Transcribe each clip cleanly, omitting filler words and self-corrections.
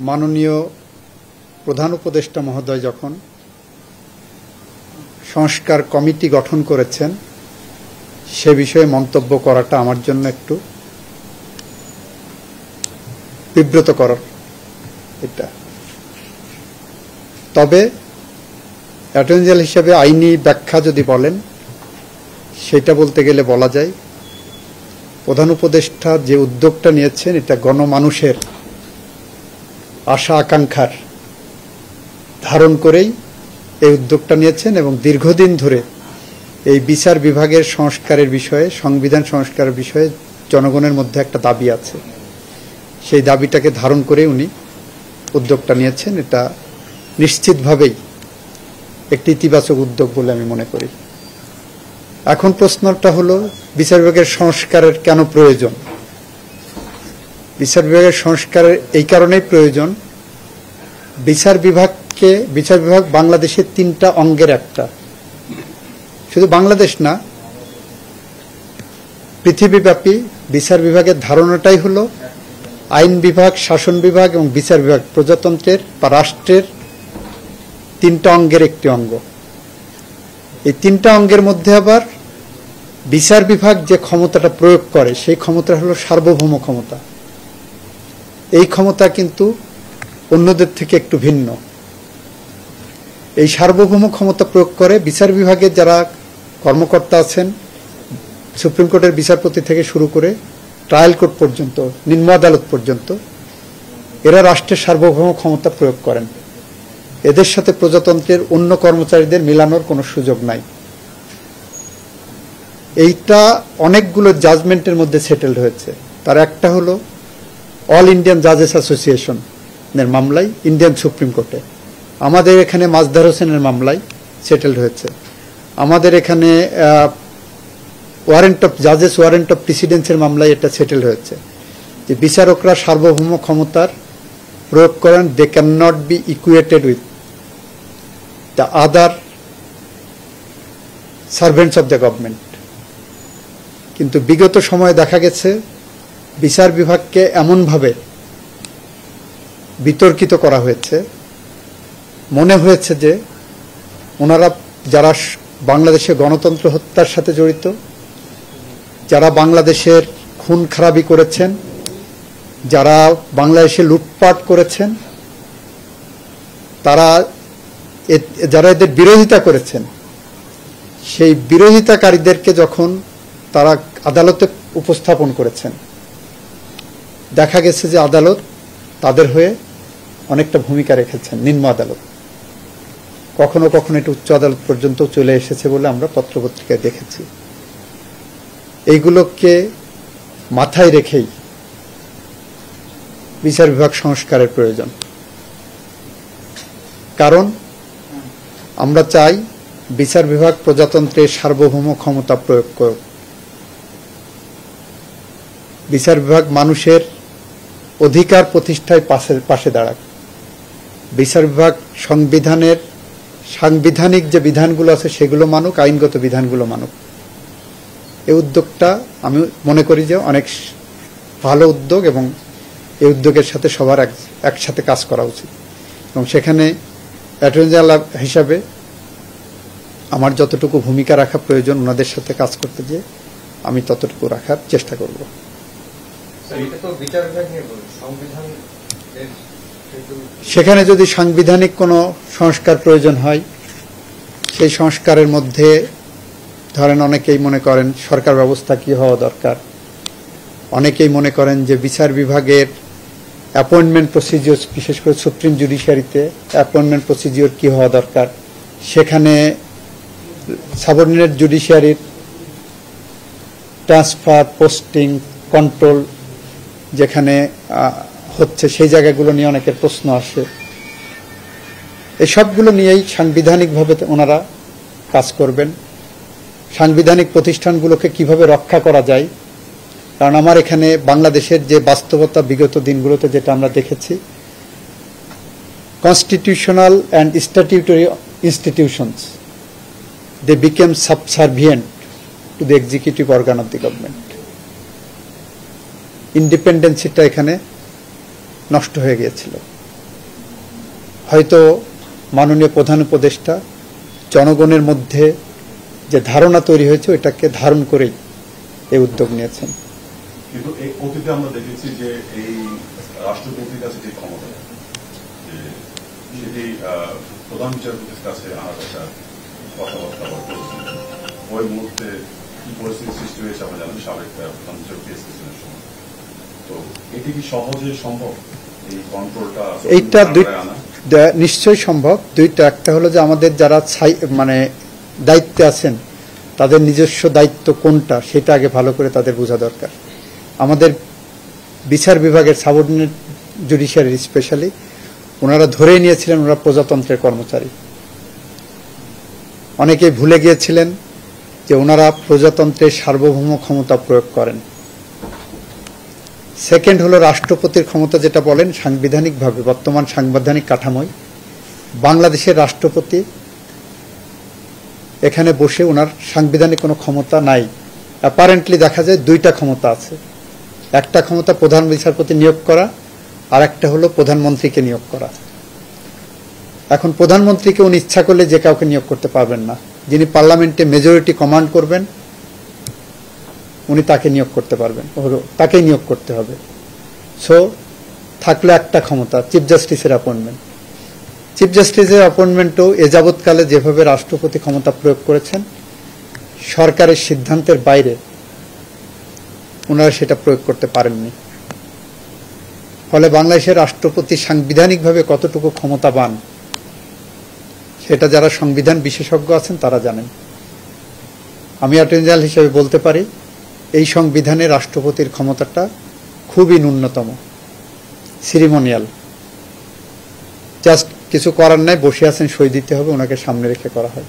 মাননীয় প্রধান উপদেষ্টা মহোদয় যখন সংস্কার কমিটি গঠন করেছেন সে বিষয়ে মন্তব্য করাটা আমার জন্য একটু বিব্রতকর। এটা তবে অ্যাটর্নি জেনারেল হিসেবে আইনি ব্যাখ্যা যদি বলেন সেটা বলতে গেলে বলা যায় প্রধান উপদেষ্টা যে উদ্যোগটা নিয়েছেন এটা গণমানুষের আশা আকাঙ্ক্ষার ধারণ করেই এই উদ্যোগটা নিয়েছেন এবং দীর্ঘদিন ধরে এই বিচার বিভাগের সংস্কারের বিষয়ে সংবিধান সংস্কারের বিষয়ে জনগণের মধ্যে একটা দাবি আছে, সেই দাবিটাকে ধারণ করে উনি উদ্যোগটা নিয়েছেন। এটা নিশ্চিতভাবেই একটি ইতিবাচক উদ্যোগ বলে আমি মনে করি। এখন প্রশ্নটা হলো বিচার বিভাগের সংস্কারের কেন প্রয়োজন? বিচার বিভাগের সংস্কারের এই কারণেই প্রয়োজন, বিচার বিভাগ বাংলাদেশের 3টা অঙ্গের একটা। শুধু বাংলাদেশ না, পৃথিবীব্যাপী বিচার বিভাগের ধারণাটাই হলো আইন বিভাগ, শাসন বিভাগ এবং বিচার বিভাগ প্রজাতন্ত্রের বা রাষ্ট্রের 3টা অঙ্গের একটি অঙ্গ। এই 3টা অঙ্গের মধ্যে আবার বিচার বিভাগ যে ক্ষমতাটা প্রয়োগ করে সেই ক্ষমতা হলো সার্বভৌম ক্ষমতা। এই ক্ষমতা কিন্তু অন্যদের থেকে একটু ভিন্ন। এই সার্বভৌম ক্ষমতা প্রয়োগ করে বিচার বিভাগের যারা কর্মকর্তা আছেন, সুপ্রিম কোর্টের বিচারপতি থেকে শুরু করে ট্রায়াল কোর্ট পর্যন্ত, নিম্ন আদালত পর্যন্ত, এরা রাষ্ট্রের সার্বভৌম ক্ষমতা প্রয়োগ করেন। এদের সাথে প্রজাতন্ত্রের অন্য কর্মচারীদের মিলানোর কোনো সুযোগ নাই। এইটা অনেকগুলো জাজমেন্টের মধ্যে সেটেলড হয়েছে। তার একটা হলো অল ইন্ডিয়ান জাজেস অ্যাসোসিয়েশন এর মামলায় ইন্ডিয়ান সুপ্রিম কোর্টে, আমাদের এখানে মাজদার হোসেনের মামলায় সেটেলড হয়েছে, আমাদের এখানে ওয়ারেন্ট অফ প্রেসিডেন্সির মামলায় এটা সেটেলড হয়েছে যে বিচারকরা সার্বভৌম ক্ষমতার প্রয়োগ করেন, they can not be equated with the other servants of the government. কিন্তু বিগত সময়ে দেখা গেছে বিচার বিভাগকে এমনভাবে বিতর্কিত করা হয়েছে, মনে হয়েছে যে ওনারা যারা বাংলাদেশে গণতন্ত্র হত্যার সাথে জড়িত, যারা বাংলাদেশের খুন খারাপি করেছেন, যারা বাংলাদেশে লুটপাট করেছেন, যারা এদের বিরোধিতা করেছেন, সেই বিরোধিতাকারীদেরকে যখন তারা আদালতে উপস্থাপন করেছেন, দেখা গেছে যে আদালত তাদের হয়ে অনেকটা ভূমিকা রেখেছেন। নিম্ন আদালত, কখনো কখনো এটা উচ্চ আদালত পর্যন্ত চলে এসেছে বলে আমরা পত্রপত্রিকায় দেখেছি। এইগুলোকে মাথায় রেখেই বিচার বিভাগ সংস্কারের প্রয়োজন। কারণ আমরা চাই বিচার বিভাগ প্রজাতন্ত্রের সার্বভৌম ক্ষমতা প্রয়োগ করুক, বিচার বিভাগ মানুষের অধিকার প্রতিষ্ঠায় পাশে দাঁড়াক, বিচার বিভাগ সাংবিধানিক যে বিধানগুলো আছে সেগুলো মানুক, আইনগত বিধানগুলো মানুক। এই উদ্যোগটা আমি মনে করি যে অনেক ভালো উদ্যোগ এবং এই উদ্যোগের সাথে সবার একসাথে কাজ করা উচিত। এবং সেখানে অ্যাটর্নি জেনারেল হিসাবে আমার যতটুকু ভূমিকা রাখা প্রয়োজন ওনাদের সাথে কাজ করতে গিয়ে আমি ততটুকু রাখার চেষ্টা করব। সেখানে যদি সাংবিধানিক কোনো সংস্কার প্রয়োজন হয়, সেই সংস্কারের মধ্যে ধরেন অনেকেই মনে করেন সরকার ব্যবস্থা কি হওয়া দরকার, অনেকেই মনে করেন যে বিচার বিভাগের অ্যাপয়েন্টমেন্ট প্রসিডিওর, বিশেষ করে সুপ্রিম জুডিশিয়ারিতে অ্যাপয়েন্টমেন্ট প্রসিডিওর কি হওয়া দরকার, সেখানে সাবঅর্ডিনেট জুডিশিয়ারির ট্রান্সফার, পোস্টিং, কন্ট্রোল যেখানে হচ্ছে সেই জায়গাগুলো নিয়ে অনেকের প্রশ্ন আসে। এই সবগুলো নিয়েই সাংবিধানিকভাবে ওনারা কাজ করবেন। সাংবিধানিক প্রতিষ্ঠানগুলোকে কিভাবে রক্ষা করা যায়, কারণ আমার এখানে বাংলাদেশের যে বাস্তবতা বিগত দিনগুলোতে যেটা আমরা দেখেছি, constitutional and statutory institutions they became subservient to the executive organ of the government. ইন্ডিপেন্ডেন্সিটা এখানে নষ্ট হয়ে গিয়েছিল। হয়তো মাননীয় প্রধান উপদেষ্টা জনগণের মধ্যে যে ধারণা তৈরি হয়েছে ওইটাকে ধারণ করেই এই উদ্যোগ নিয়েছেন। কিন্তু এই অতীতে আমরা দেখেছি যে এই রাষ্ট্রপতির কাছে যে ক্ষমতা সেটি প্রধান বিচারপতির কাছে আনার একটা কথাবার্তা ওই মুহূর্তে কি পরিস্থিতি সৃষ্টি হয়েছে আমরা জানি সাবেক প্রধান বিচারপতি এসেছিলেন সময়। তো এটি কি সহজে সম্ভব এই কন্ট্রোলটা? এইটা নিশ্চয়ই সম্ভব। দুইটা, একটা হলো যে আমাদের যারা মানে দায়িত্বে আছেন তাদের নিজস্ব দায়িত্ব কোনটা সেটা আগে ভালো করে তাদের বোঝা দরকার। আমাদের বিচার বিভাগের সাবঅর্ডিনেট জুডিশিয়ারি স্পেশালি ওনারা ধরেই নিয়েছিলেন ওরা প্রজাতন্ত্রের কর্মচারী। অনেকেই ভুলে গিয়েছিলেন যে ওনারা প্রজাতন্ত্রের সার্বভৌম ক্ষমতা প্রয়োগ করেন। সেকেন্ড হলো রাষ্ট্রপতির ক্ষমতা যেটা বলেন সাংবিধানিকভাবে বর্তমান সাংবিধানিক কাঠামোয় বাংলাদেশের রাষ্ট্রপতি এখানে বসে ওনার সাংবিধানিক কোনো ক্ষমতা নাই। অ্যাপারেন্টলি দেখা যায় দুইটা ক্ষমতা আছে, একটা ক্ষমতা প্রধান বিচারপতি নিয়োগ করা আর একটা হলো প্রধানমন্ত্রীকে নিয়োগ করা। এখন প্রধানমন্ত্রীকে উনি ইচ্ছা করলে যে কাউকে নিয়োগ করতে পারবেন না। যিনি পার্লামেন্টে মেজরিটি কমান্ড করবেন উনি তাকে নিয়োগ করতে পারবেন, তাকেই নিয়োগ করতে হবে। সো থাকলে একটা ক্ষমতা চিফ জাস্টিসের অ্যাপয়েন্টমেন্ট। চিফ জাস্টিসের অ্যাপয়েন্টমেন্টও এ যাবৎকালে যেভাবে রাষ্ট্রপতি ক্ষমতা প্রয়োগ করেছেন সরকারের সিদ্ধান্তের বাইরে ওনারা সেটা প্রয়োগ করতে পারেননি। ফলে বাংলাদেশের রাষ্ট্রপতি সাংবিধানিকভাবে কতটুকু ক্ষমতাবান সেটা যারা সংবিধান বিশেষজ্ঞ আছেন তারা জানেন। আমি অ্যাটর্নি জেনারেল হিসেবে বলতে পারি এই সংবিধানে রাষ্ট্রপতির ক্ষমতাটা খুবই ন্যূনতম, সিরিমোনিয়াল। জাস্ট কিছু করার নাই, বসে আছেন, সই দিতে হবে, ওনাকে সামনে রেখে করা হয়।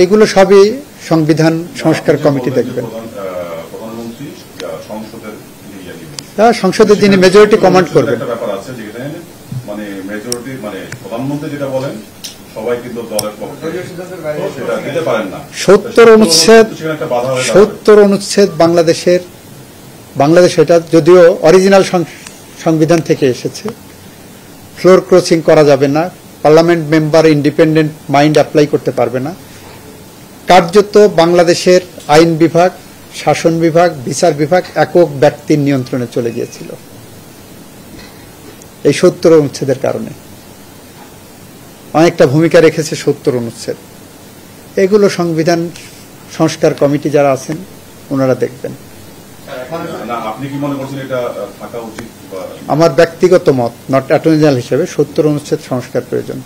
এগুলো সবই সংবিধান সংস্কার কমিটি দেখবেন। সংসদের যিনি মেজরিটি কমান্ড করবেন। মানে মেজরিটি মানে প্রধানমন্ত্রী যেটা বলেন সবাই কিন্তু দলের পক্ষে সেটা দিতে পারেন না। 70 অনুচ্ছেদ বাংলাদেশ এটা যদিও অরিজিনাল সংবিধান থেকে এসেছে, ফ্লোর ক্রসিং করা যাবে না, parliament member independent mind apply করতে পারবে না। কার্যত বাংলাদেশের আইন বিভাগ, শাসন বিভাগ, বিচার বিভাগ একক ব্যক্তির নিয়ন্ত্রণে চলে গিয়েছিল এই 70 অনুচ্ছেদের কারণে। অনেকটা ভূমিকা রেখেছে 70 অনুচ্ছেদ। এগুলো সংবিধান সংস্কার কমিটি যারা আছেন ওনারা দেখবেন। আপনি কি মনে করছেন এটা থাকা উচিত? আমার ব্যক্তিগত মত, নট অ্যাটর্নি জেনারেল হিসেবে 70 অনুচ্ছেদ সংস্কার প্রয়োজন।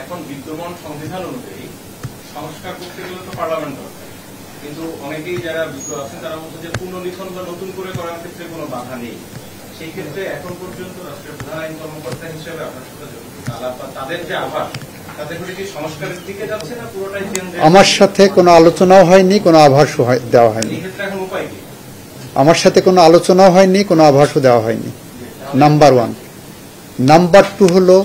এখন বিদ্যমান সংবিধান অনুযায়ী সংস্কার করতে গেলে তো পার্লামেন্ট দরকার, কিন্তু অনেকেই যারা বিজ্ঞ আছেন তারা বলছেন যে পুনর্লিখন বা নতুন করে করার ক্ষেত্রে কোনো বাধা নেই। সেই ক্ষেত্রে এখন পর্যন্ত রাষ্ট্রের প্রধান আইন কর্মকর্তা হিসেবে আপনার সাথে আলাপ বা তাদের যে আভাস তাদের কি সংস্কারের দিকে যাচ্ছে না পুরোটাই চেঞ্জ? আমার সাথে কোনো আলোচনাও হয়নি, কোনো আভাসও দেওয়া হয়নি। এই ক্ষেত্রে এখন উপায় কি? আমার সাথে কোনো আলোচনাও হয়নি, কোনো আভাসও দেওয়া হয়নি, নাম্বার 1। নাম্বার 2 হলো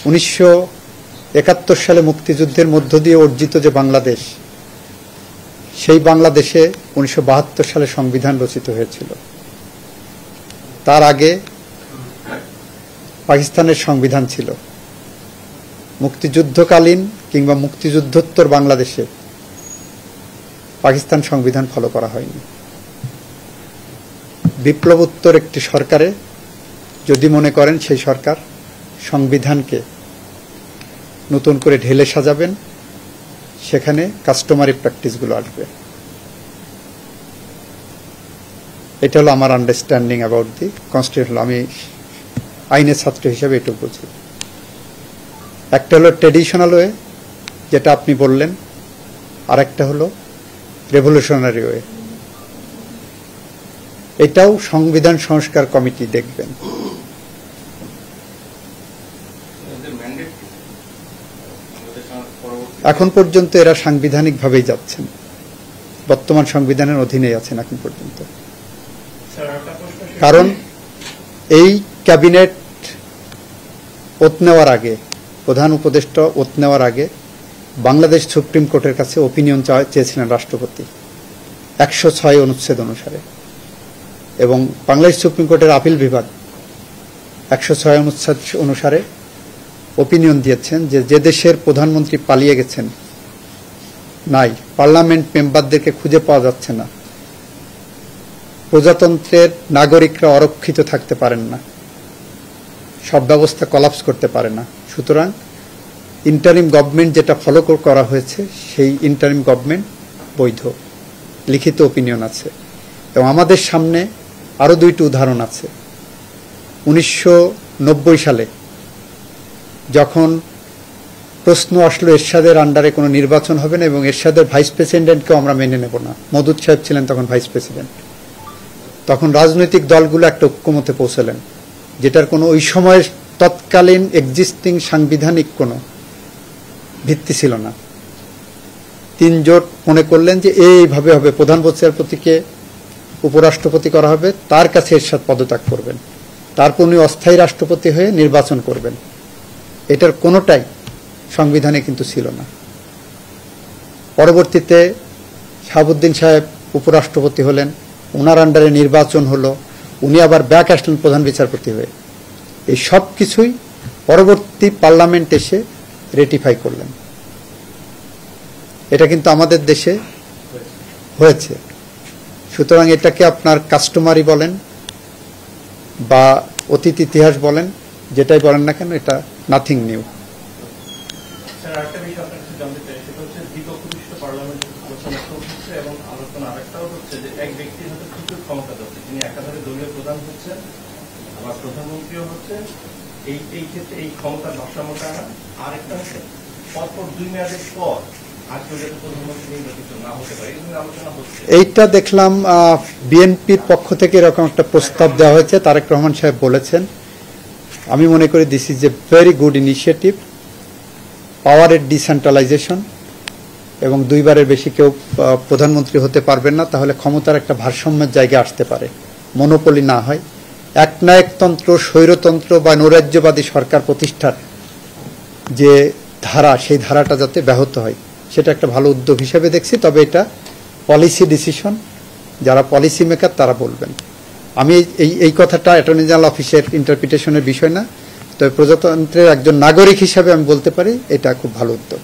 1971 সালে মুক্তিযুদ্ধের মধ্য দিয়ে অর্জিত যে বাংলাদেশ, সেই বাংলাদেশে 1972 সালে সংবিধান রচিত হয়েছিল। তার আগে পাকিস্তানের সংবিধান ছিল। মুক্তিযুদ্ধকালীন কিংবা মুক্তিযুদ্ধোত্তর বাংলাদেশে পাকিস্তান সংবিধান ফলো করা হয়নি। বিপ্লবোত্তর একটি সরকারে যদি মনে করেন সেই সরকার সংবিধানকে নতুন করে ঢেলে সাজাবেন, সেখানে কাস্টমারি প্র্যাকটিসগুলো আসবে। এটা হলো আমার আন্ডারস্ট্যান্ডিং অ্যাবাউট দি কনস্টিটিউশন। আমি আইনের ছাত্র হিসেবে এটুকু বুঝি। একটা হলো ট্রেডিশনাল ওয়ে যেটা আপনি বললেন, আর একটা হলো রেভলিউশনারি ওয়ে। এটাও সংবিধান সংস্কার কমিটি দেখবেন। এখন পর্যন্ত এরা সাংবিধানিকভাবেই যাচ্ছেন, বর্তমান সংবিধানের অধীনেই আছেন এখন পর্যন্ত। কারণ এই ক্যাবিনেট ওত নেওয়ার আগে, প্রধান উপদেষ্টা ওত নেওয়ার আগে বাংলাদেশ সুপ্রিম কোর্টের কাছে ওপিনিয়ন চেয়েছিলেন রাষ্ট্রপতি 106 অনুচ্ছেদ অনুসারে, এবং বাংলাদেশ সুপ্রিম কোর্টের আপিল বিভাগ 106 অনুচ্ছেদ অনুসারে ওপিনিয়ন দিয়েছেন যে যে দেশের প্রধানমন্ত্রী পালিয়ে গেছেন, নাই, পার্লামেন্ট মেম্বারদেরকে খুঁজে পাওয়া যাচ্ছে না, প্রজাতন্ত্রের নাগরিকরা অরক্ষিত থাকতে পারেন না, সব ব্যবস্থা কলাপস করতে পারে না, সুতরাং ইন্টারিম গভর্নমেন্ট যেটা ফলো করা হয়েছে সেই ইন্টারিম গভর্নমেন্ট বৈধ, লিখিত ওপিনিয়ন আছে। এবং আমাদের সামনে আরো 2টি উদাহরণ আছে। 1990 সালে যখন প্রশ্ন আসলো এরশাদের আন্ডারে কোনো নির্বাচন হবে না এবং এরশাদের ভাইস প্রেসিডেন্টকেও আমরা মেনে নেব না, মওদুদ সাহেব ছিলেন তখন ভাইস প্রেসিডেন্ট, তখন রাজনৈতিক দলগুলো একটা ঐক্যমতে পৌঁছলেন, যেটার কোনো ওই সময়ের তৎকালীন এক্সিস্টিং সাংবিধানিক কোনো ভিত্তি ছিল না। 3 জোট মনে করলেন যে এইভাবে হবে, প্রধান বিচারপতিকে উপরাষ্ট্রপতি করা হবে, তার কাছে এরশাদ পদত্যাগ করবেন, তারপর উনি অস্থায়ী রাষ্ট্রপতি হয়ে নির্বাচন করবেন। এটার কোনোটাই সংবিধানে কিন্তু ছিল না। পরবর্তীতে শাহাবুদ্দিন সাহেব উপরাষ্ট্রপতি হলেন, ওনার আন্ডারে নির্বাচন হলো, উনি আবার ব্যাক আসলেন প্রধান বিচারপতি হয়ে। এই সব কিছুই পরবর্তী পার্লামেন্ট এসে রেটিফাই করলেন। এটা কিন্তু আমাদের দেশে হয়েছে। সুতরাং এটাকে আপনার কাস্টমারি বলেন বা অতীত ইতিহাস বলেন, যেটাই বলেন না কেন, এটা নাথিং নিউ। স্যার, আরেকটা বিষয় আপনার কাছে জানতে চাই, সেটা হচ্ছে দ্বিপক্ষ বিশিষ্ট পার্লামেন্ট আলোচনা হচ্ছে এবং আলোচনা আরেকটাও হচ্ছে যে এক ব্যক্তির হাতে প্রচুর ক্ষমতা হচ্ছে, তিনি একাধারে দলীয় প্রধান হচ্ছেন আবার প্রধানমন্ত্রীও হচ্ছেন। এই ক্ষেত্রে এই ক্ষমতার ভারসাম্যটা আরেকটা হচ্ছে পরপর 2 মেয়াদের পর আর কেউ যাতে প্রধানমন্ত্রী নির্বাচিত না হতে পারে, এই আলোচনা হচ্ছে। এইটা দেখলাম বিএনপির পক্ষ থেকে এরকম একটা প্রস্তাব দেওয়া হয়েছে, তারেক রহমান সাহেব বলেছেন। আমি মনে করি this is a very good initiative, পাওয়ারের ডিসেন্ট্রালাইজেশন, এবং 2 বারের বেশি কেউ প্রধানমন্ত্রী হতে পারবেন না, তাহলে ক্ষমতার একটা ভারসাম্যের জায়গায় আসতে পারে, মনোপলি না হয়। একনায়কতন্ত্র, স্বৈরতন্ত্র বা নৈরাজ্যবাদী সরকার প্রতিষ্ঠার যে ধারা, সেই ধারাটা যাতে ব্যাহত হয়, সেটা একটা ভালো উদ্যোগ হিসেবে দেখছি। তবে এটা পলিসি ডিসিশন, যারা পলিসি মেকার তারা বলবেন। আমি এই কথাটা অ্যাটর্নি জেনারেল অফিসের ইন্টারপ্রিটেশনের বিষয় না, তবে প্রজাতন্ত্রের একজন নাগরিক হিসাবে আমি বলতে পারি এটা খুব ভালো উদ্যোগ।